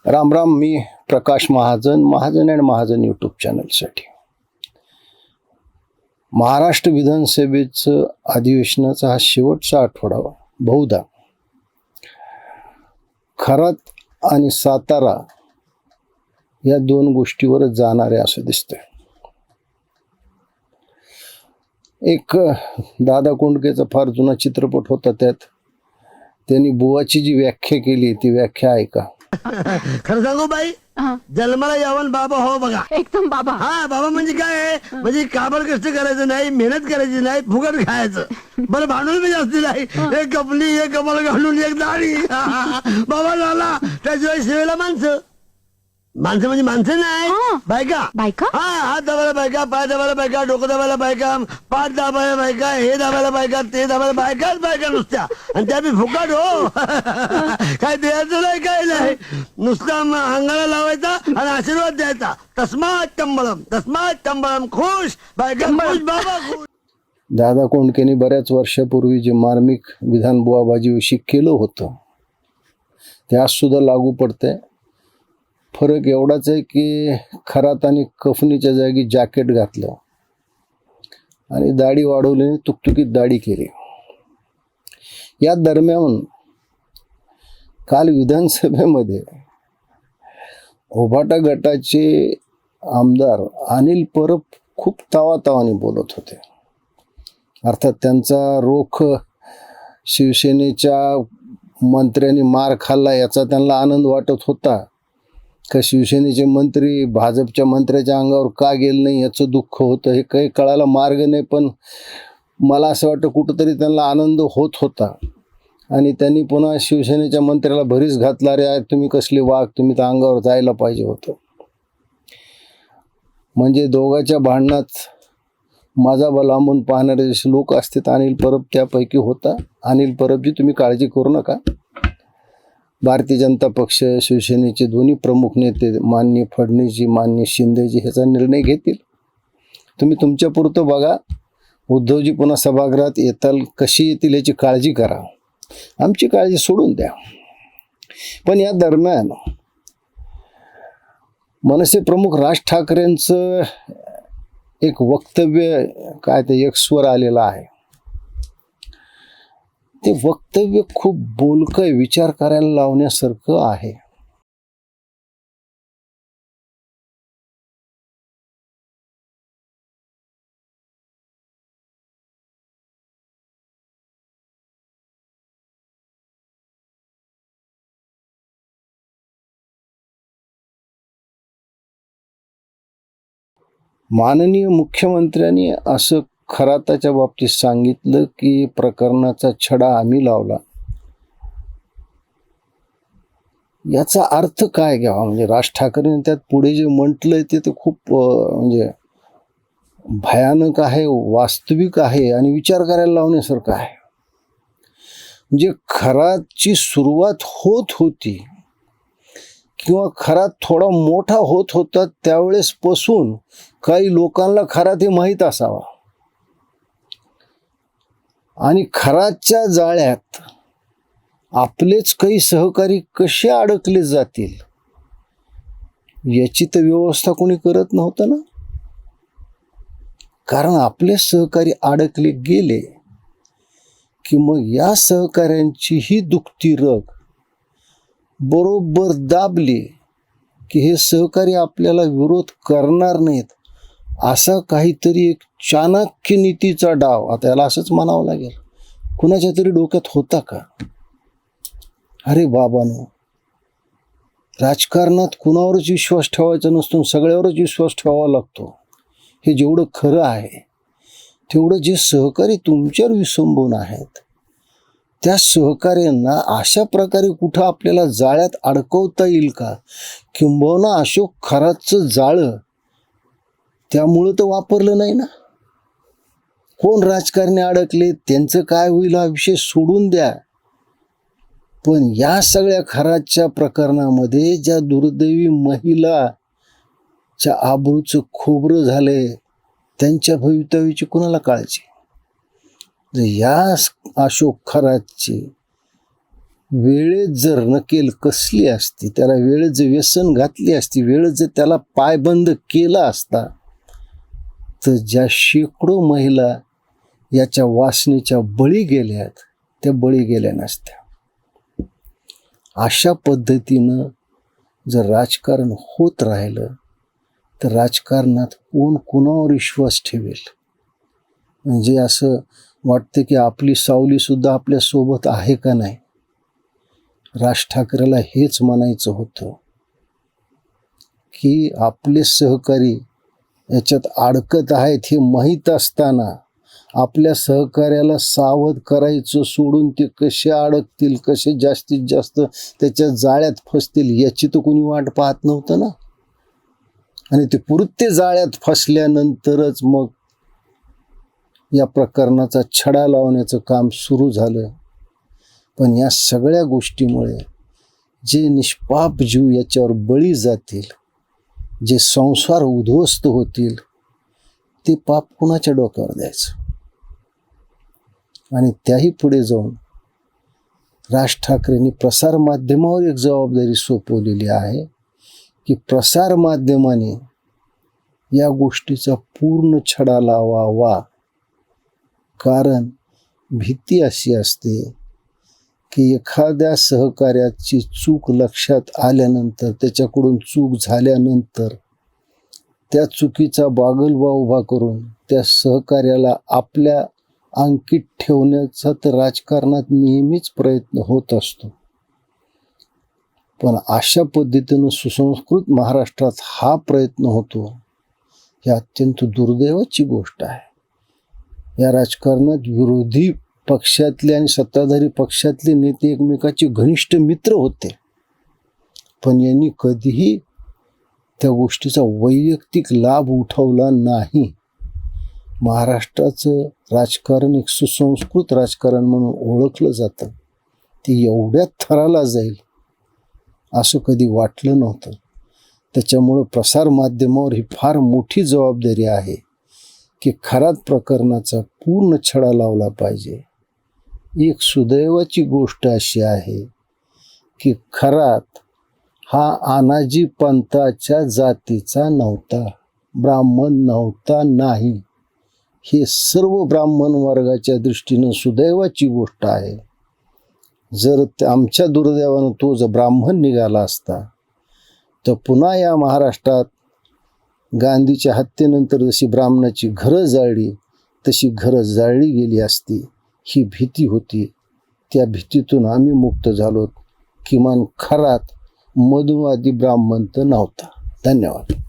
राम राम. मी Prakash Mahajan, Mahajan and Mahajan YouTube चॅनलसाठी. महाराष्ट्र विधानसभेचं अधिवेशनाचा हा शेवटचा आठवडा बहुधा खरात आणि सातारा या दोन गोष्टीवरच जाणार आहे असं दिसतंय. एक दादा कोंडकेचा फार जुना चित्रपट होता, त्यात त्यांनी बुवाची जी व्याख्या केली ती व्याख्या ऐका. खरं सांगू बाई, जन्माला यावन बाबा हो बघा. एकदम बाबा. हा, बाबा म्हणजे काय, म्हणजे काबर कष्ट करायचं नाही, मेहनत करायची नाही, फुकट खायचं. बरं, भांडून बी जास्ती नाही. एक कपली, एक कमल घालून, एक दाढी. बाबा झाला. त्याशिवाय सेवेला माणसं म्हणजे माणसं नाही, बायका. बायका? हा, हात दाबायला बायका, पाय दाबायला बायका, डोकं दाबायला बायका, पाठ दाबायला बायका, हे दाबायला बायका, ते दाबायला बायकाच बायका नुसत्या. आणि त्या बी फुकट हो. काय द्यायचं नाही, काय नाही, नुसता अंगाला लावायचा आणि आशीर्वाद द्यायचा. तस्मात टंबळम खुश बायका खुश, बाबा खुश. दादा कोंडकेंनी बऱ्याच वर्षापूर्वी जे मार्मिक विधान बुवाबाजीविषयी केलं होतं ते आज सुद्धा लागू पडतंय. फरक एवढाच आहे की खरात आणि कफनीच्या जागी जॅकेट घातलं आणि दाढी वाढवली, तुकतुकीत दाढी केली. या दरम्यान काल विधानसभेमध्ये उभाटा गटाचे आमदार अनिल परब खूप तावातावाने बोलत होते. अर्थात त्यांचा रोख शिवसेनेच्या मंत्र्यांनी मार खाल्ला याचा त्यांना आनंद वाटत होता का शिवसेनेचे मंत्री भाजपच्या मंत्र्याच्या अंगावर का गेले नाही याचं दुःख होतं, हे काही कळायला मार्ग नाही. पण मला असं वाटतं कुठंतरी त्यांना आनंद होत होता आणि त्यांनी पुन्हा शिवसेनेच्या मंत्र्याला भरीस घातला, रे तुम्ही कसले वाघ, तुम्ही तर अंगावर जायला पाहिजे होतं. म्हणजे दोघांच्या भांडणात माझा लांबून पाहणारे जसे लोक असतात, अनिल परब त्यापैकी होता. अनिल परबजी, तुम्ही काळजी करू नका. भारतीय जनता पक्ष, शिवसेनेचे दोन्ही प्रमुख नेते माननीय फडणवीसजी, माननीय शिंदेजी ह्याचा निर्णय घेतील. तुम्ही तुमच्यापुरतं बघा. उद्धवजी पुन्हा सभागृहात येताल, कशी येतील याची काळजी करा, आमची काळजी सोडून द्या. पण या दरम्यान मनसे प्रमुख राज ठाकरेंचं एक वक्तव्य काय ते एक्सवर आलेलं आहे. ते वक्तव्य खूप बोलकं, विचार करायला लावण्यासारखं आहे. माननीय मुख्यमंत्र्यांनी असं खराताच्या बाबतीत सांगितलं की प्रकरणाचा छडा आम्ही लावला. याचा अर्थ काय घ्यावा? म्हणजे राज ठाकरेंनी त्यात पुढे जे म्हटलंय ते खूप म्हणजे भयानक आहे, वास्तविक आहे आणि विचार करायला लावण्यासारखं आहे. म्हणजे खरातची सुरुवात होत होती किंवा खरात थोडा मोठा होत होता त्यावेळेस पासून काही लोकांना खरात हे माहीत असावा आणि खरातच्या जाळ्यात आपलेच काही सहकारी कसे अडकले जातील याची तर व्यवस्था कोणी करत नव्हतं ना. कारण आपले सहकारी अडकले गेले की मग या सहकाऱ्यांची ही दुखती रग बरोबर दाबली की हे सहकारी आपल्याला विरोध करणार नाहीत, असा काहीतरी एक चाणक्य नीतीचा डाव, आता याला असंच म्हणावं लागेल, कुणाच्या तरी डोक्यात होता का? अरे बाबांनो, राजकारणात कुणावरच विश्वास ठेवायचा नसतो, सगळ्यावरच विश्वास ठेवावा लागतो. हे जेवढं खरं आहे तेवढं जे सहकारी तुमच्यावर विसंबून आहेत त्या सहकार्यांना अशा प्रकारे कुठं आपल्याला जाळ्यात अडकवता येईल का? किंबहुना अशोक खरातचं जाळं त्यामुळं तर वापरलं नाही ना. कोण राजकारणी अडकले, त्यांचं काय होईल हा विषय सोडून द्या. पण या सगळ्या खरातच्या प्रकरणामध्ये ज्या दुर्दैवी महिलाच्या आबरूचं खोबरं झालंय त्यांच्या भवितव्याची कुणाला काळजी? या अशोक खरातची वेळेत जर नकेल कसली असती, त्याला वेळेत जर व्यसन घातली असती, वेळेत जर त्याला पायबंद केला असता, तर ज्या शेकडो महिला याच्या वासनेच्या बळी गेल्यात, त्या बळी गेल्या नसत्या. अशा पद्धतीनं जर राजकारण होत राहिलं तर राजकारणात कोण कोणावर विश्वास ठेवेल? म्हणजे असं वाटतं की आपली सावलीसुद्धा आपल्यासोबत आहे का नाही. राज ठाकरेला हेच म्हणायचं होतं की आपले सहकारी याच्यात अडकत आहेत हे माहीत असताना आपल्या सहकार्याला सावध करायचं सोडून ते कसे अडकतील, कसे जास्तीत जास्त त्याच्या जाळ्यात फसतील याची तर कोणी वाट पाहत नव्हतं ना. आणि ते पुरते जाळ्यात फसल्यानंतरच मग या प्रकरणाचा छडा लावण्याचं काम सुरू झालं. पण या सगळ्या गोष्टीमुळे जे निष्पाप जीव याच्यावर बळी जातील, जे संसार उद्ध्वस्त होतील, ते पाप कुणाच्या डोक्यावर द्यायचं. आणि त्याही पुढे जाऊन राज ठाकरेंनी प्रसारमाध्यमावर एक जबाबदारी सोपवलेली आहे की प्रसारमाध्यमाने या गोष्टीचा पूर्ण छडा लावावा. कारण भीती अशी असते की एखाद्या सहकार्याची चूक लक्षात आल्यानंतर, त्याच्याकडून चूक झाल्यानंतर त्या चुकीचा बागलबा उभा करून त्या सहकार्याला आपल्या अंकित ठेवण्याचा तर राजकारणात नेहमीच प्रयत्न होत असतो. पण अशा पद्धतीनं सुसंस्कृत महाराष्ट्रात हा प्रयत्न होतो, ही अत्यंत दुर्दैवाची गोष्ट आहे. या राजकारणात विरोधी पक्षातले आणि सत्ताधारी पक्षातले नेते एकमेकाचे घनिष्ठ मित्र होते, पण यांनी कधीही त्या गोष्टीचा वैयक्तिक लाभ उठवला नाही. महाराष्ट्राचं राजकारण एक सुसंस्कृत राजकारण म्हणून ओळखलं जातं. ते एवढ्या थराला जाईल असं कधी वाटलं नव्हतं. त्याच्यामुळं प्रसारमाध्यमावर ही फार मोठी जबाबदारी आहे की खरात प्रकरणाचा पूर्ण छडा लावला पाहिजे. एक सुदैवाची गोष्ट अशी आहे की खरात हा अनाजी पंथाच्या जातीचा नव्हता, ब्राह्मण नव्हता नाही. हे सर्व ब्राह्मण वर्गाच्या दृष्टीनं सुदैवाची गोष्ट आहे. जर आमच्या दुर्दैवानं तो जर ब्राह्मण निघाला असता तर पुन्हा या महाराष्ट्रात गांधीच्या हत्येनंतर जशी ब्राह्मणाची घरं जाळली तशी घरं जाळली गेली असती, ही भीती होती. त्या भीतीतून आम्ही मुक्त झालो. किमान खरात मधुवादी ब्राह्मण तर नव्हता. धन्यवाद.